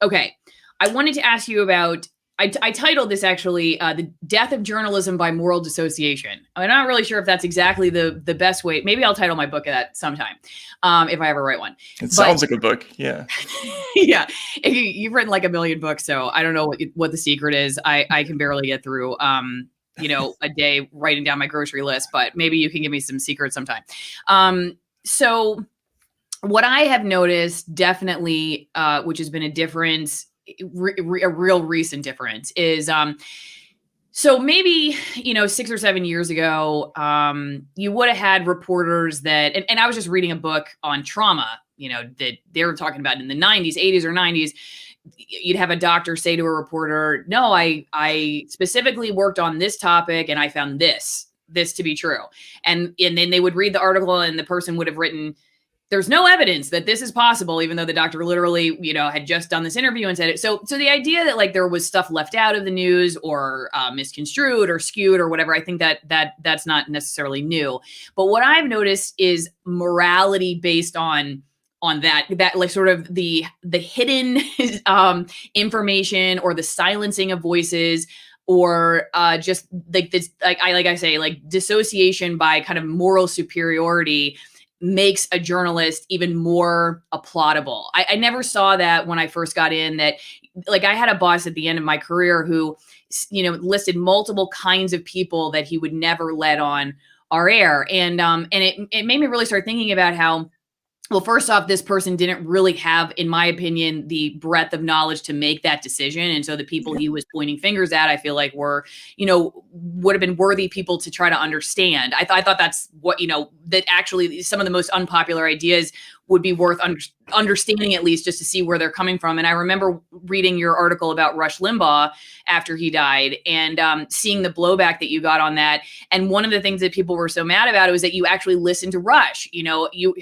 Okay. I wanted to ask you about, I titled this actually, The Death of Journalism by Moral Dissociation. I'm not really sure if that's exactly the best way. Maybe I'll title my book that sometime, if I ever write one. Sounds like a book. Yeah. Yeah. You've written like a million books, so I don't know what the secret is. I can barely get through, a day writing down my grocery list, but maybe you can give me some secrets sometime. So what I have noticed definitely, which has been a difference, a real recent difference, is so maybe 6 or 7 years ago, you would have had reporters that, and I was just reading a book on trauma, that they were talking about in the 90s, 80s or 90s. You'd have a doctor say to a reporter, no, I specifically worked on this topic and I found this to be true. And then they would read the article and the person would have written, there's no evidence that this is possible, even though the doctor literally, had just done this interview and said it. So the idea that like there was stuff left out of the news or misconstrued or skewed or whatever, I think that's not necessarily new. But what I've noticed is morality based on that like sort of the hidden information or the silencing of voices, or just like this, like I say, like dissociation by kind of moral superiority makes a journalist even more applaudable. I never saw that when I first got in. That, like, I had a boss at the end of my career who, listed multiple kinds of people that he would never let on our air. And it made me really start thinking about how, well, first off, this person didn't really have, in my opinion, the breadth of knowledge to make that decision. And so the people he was pointing fingers at, I feel like were, would have been worthy people to try to understand. I thought that's what, that actually some of the most unpopular ideas would be worth understanding, at least just to see where they're coming from. And I remember reading your article about Rush Limbaugh after he died and seeing the blowback that you got on that. And one of the things that people were so mad about it was that you actually listened to Rush.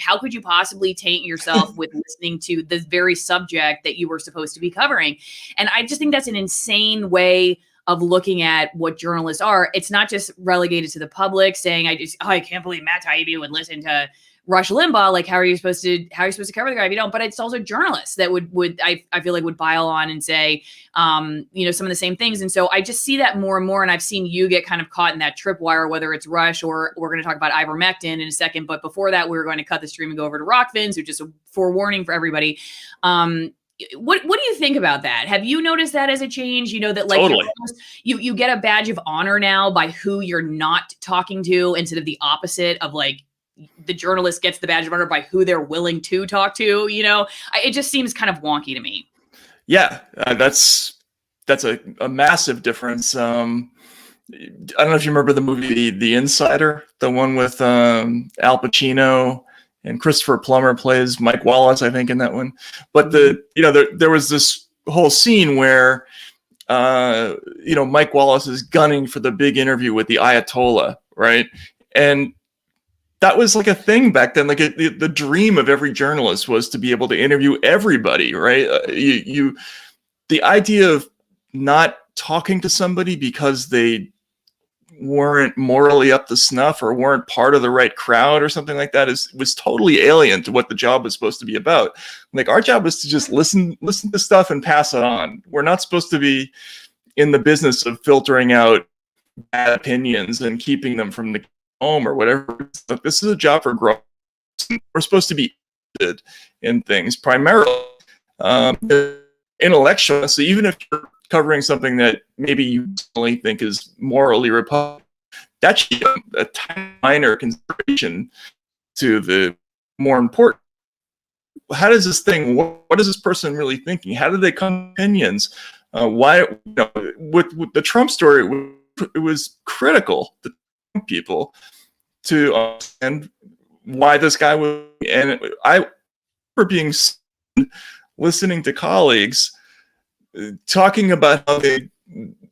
How could you possibly taint yourself with listening to the very subject that you were supposed to be covering? And I just think that's an insane way of looking at what journalists are. It's not just relegated to the public saying, I can't believe Matt Taibbi would listen to Rush Limbaugh. Like, how are you supposed to cover the guy if you don't? But it's also journalists that would I feel like would pile on and say, some of the same things. And so I just see that more and more. And I've seen you get kind of caught in that tripwire, whether it's Rush or we're going to talk about ivermectin in a second. But before that, we were going to cut the stream and go over to ROKFIN. So just a forewarning for everybody. What do you think about that? Have you noticed that as a change? That like totally. you get a badge of honor now by who you're not talking to, instead of the opposite of like, the journalist gets the badge of honor by who they're willing to talk to. It just seems kind of wonky to me. Yeah, that's a massive difference. I don't know if you remember the movie The Insider, the one with Al Pacino and Christopher Plummer plays Mike Wallace, I think, in that one. But there was this whole scene where Mike Wallace is gunning for the big interview with the Ayatollah, right? And that was like a thing back then. Like the dream of every journalist was to be able to interview everybody, right? The idea of not talking to somebody because they weren't morally up to snuff or weren't part of the right crowd or something like that was totally alien to what the job was supposed to be about. Like, our job is to just listen to stuff and pass it on. We're not supposed to be in the business of filtering out bad opinions and keeping them from the home or whatever. This is a job for growth. We're supposed to be interested in things primarily intellectual. So even if you're covering something that maybe you only think is morally repugnant, that should be a minor consideration to the more important. How does this thing? What is this person really thinking? How do they come to opinions? Why? With the Trump story, it was critical to people to understand why this guy was. And I remember listening to colleagues talking about how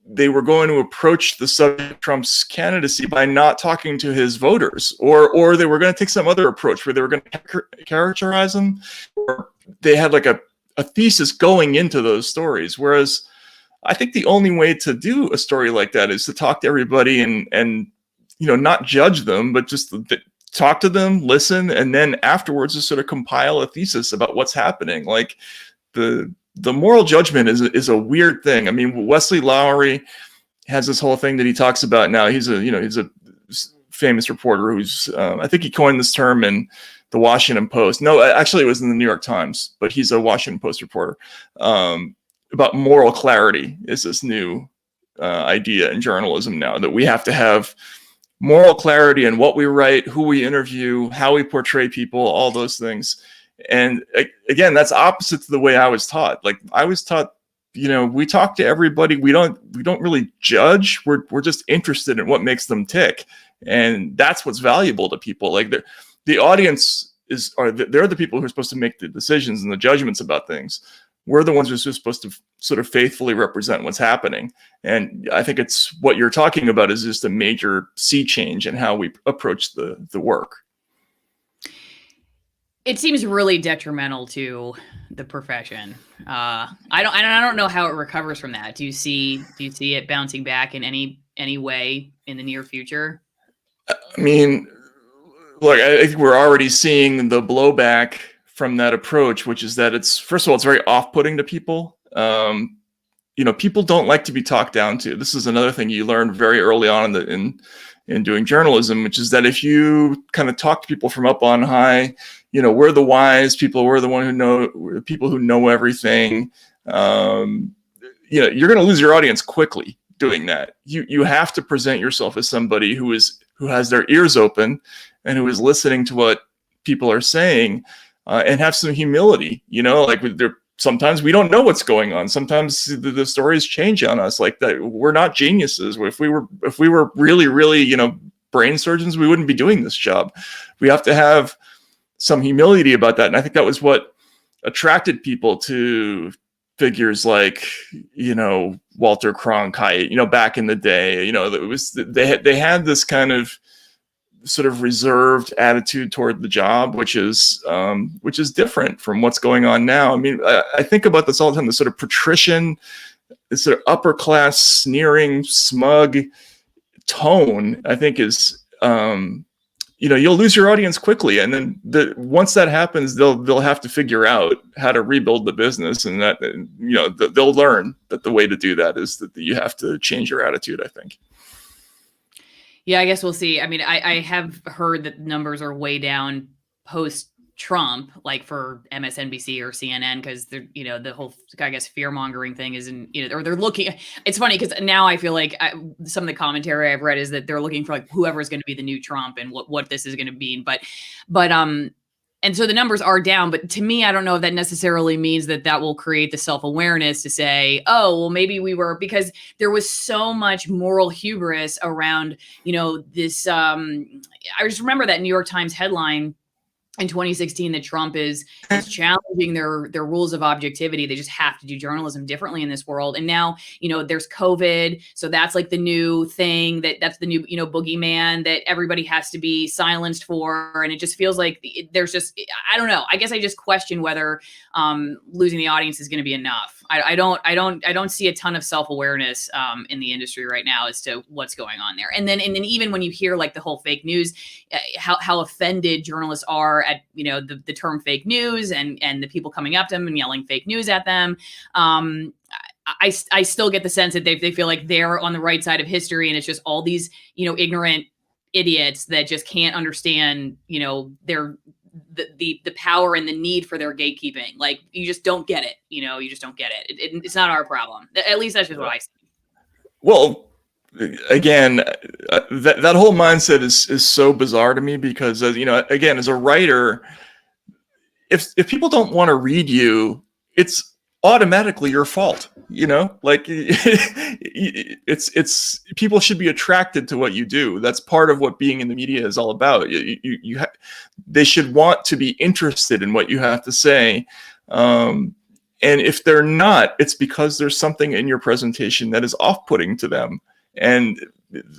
they were going to approach the subject of Trump's candidacy by not talking to his voters, or they were going to take some other approach where they were going to characterize him, or they had like a thesis going into those stories. Whereas I think the only way to do a story like that is to talk to everybody and not judge them, but just talk to them, listen, and then afterwards just sort of compile a thesis about what's happening. Like the the moral judgment is a weird thing. I mean, Wesley Lowery has this whole thing that he talks about now. He's a famous reporter who's, I think he coined this term in the Washington Post. No, actually it was in the New York Times, but he's a Washington Post reporter. About moral clarity is this new idea in journalism now, that we have to have moral clarity in what we write, who we interview, how we portray people, all those things. And again, that's opposite to the way I was taught. Like, I was taught, we talk to everybody. We don't really judge. We're just interested in what makes them tick. And that's what's valuable to people. Like, the audience they're the people who are supposed to make the decisions and the judgments about things. We're the ones who are supposed to sort of faithfully represent what's happening. And I think it's what you're talking about is just a major sea change in how we approach the work. It seems really detrimental to the profession. I don't know how it recovers from that. Do you see it bouncing back in any way in the near future? I mean, look, I think we're already seeing the blowback from that approach, which is that first of all, it's very off-putting to people. People don't like to be talked down to. This is another thing you learn very early on in doing journalism, which is that if you kind of talk to people from up on high, we're the wise people, we're the people who know everything. You're going to lose your audience quickly doing that. You have to present yourself as somebody who has their ears open and who is listening to what people are saying, and have some humility. Sometimes we don't know what's going on. Sometimes the stories change on us. Like that, we're not geniuses. If we were really, really, brain surgeons, we wouldn't be doing this job. We have to have some humility about that. And I think that was what attracted people to figures like, Walter Cronkite, back in the day. They had this kind of sort of reserved attitude toward the job, which is different from what's going on now. I mean, I think about this all the time, the sort of patrician, this sort of upper class, sneering, smug tone, I think is, you'll lose your audience quickly. And then once that happens, they'll have to figure out how to rebuild the business, and that, they'll learn that the way to do that is that you have to change your attitude, I think. Yeah, I guess we'll see. I mean, I have heard that numbers are way down post-Trump, like for MSNBC or CNN, because they're, the whole, I guess, fear-mongering thing isn't, or they're looking. It's funny because now I feel like some of the commentary I've read is that they're looking for like whoever is going to be the new Trump and what this is going to mean. But and so the numbers are down, but to me, I don't know if that necessarily means that will create the self-awareness to say, oh, well, maybe we were, because there was so much moral hubris around, this, I just remember that New York Times headline in 2016 that Trump is challenging their rules of objectivity. They just have to do journalism differently in this world. And now, there's COVID. So that's like the new thing that's the new, boogeyman that everybody has to be silenced for. And it just feels like there's just, I don't know. I guess I just question whether losing the audience is going to be enough. I don't see a ton of self-awareness in the industry right now as to what's going on there. And then even when you hear like the whole fake news, how offended journalists are at, the term fake news and the people coming up to them and yelling fake news at them. I still get the sense that they feel like they're on the right side of history, and it's just all these, ignorant idiots that just can't understand, the power and the need for their gatekeeping. Like, you just don't get it. You just don't get it. It's not our problem. At least that's just what I see. Well, again, that whole mindset is so bizarre to me because, again, as a writer, if people don't want to read you, it's automatically your fault. Like it's people should be attracted to what you do. That's part of what being in the media is all about. They should want to be interested in what you have to say. And if they're not, it's because there's something in your presentation that is off-putting to them. And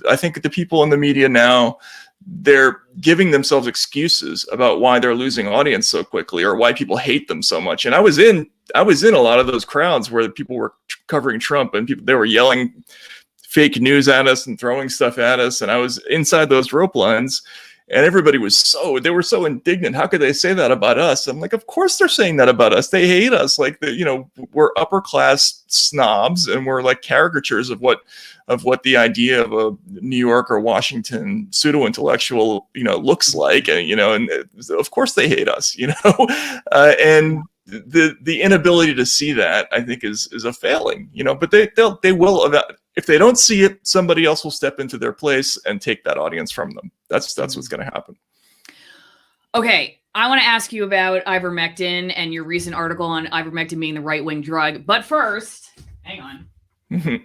I think the people in the media now, they're giving themselves excuses about why they're losing audience so quickly or why people hate them so much. And I was in a lot of those crowds where people were covering Trump and they were yelling fake news at us and throwing stuff at us. And I was inside those rope lines. And everybody they were so indignant. How could they say that about us? I'm like, of course they're saying that about us. They hate us. Like, we're upper class snobs, and we're like caricatures of what the idea of a New York or Washington pseudo intellectual, looks like. And of course they hate us, and the inability to see that, I think, is a failing, but they will, if they don't see it, somebody else will step into their place and take that audience from them. That's what's going to happen. Okay. I want to ask you about ivermectin and your recent article on ivermectin being the right-wing drug. But first, hang on. Mm-hmm.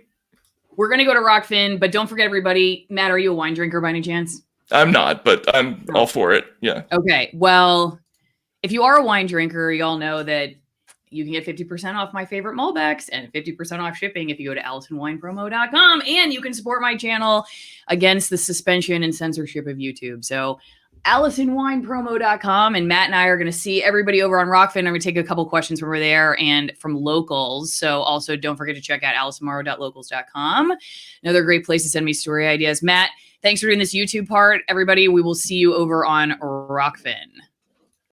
We're going to go to ROKFIN, but don't forget, everybody. Matt, are you a wine drinker by any chance? I'm not, but I'm all for it. Yeah. Okay. Well, if you are a wine drinker, you all know that you can get 50% off my favorite Malbecs and 50% off shipping if you go to AllisonWinePromo.com, and you can support my channel against the suspension and censorship of YouTube. So AllisonWinePromo.com, and Matt and I are going to see everybody over on ROKFIN. I'm going to take a couple questions from over there and from locals. So also don't forget to check out AllisonMorrow.locals.com. Another great place to send me story ideas. Matt, thanks for doing this YouTube part. Everybody, we will see you over on ROKFIN.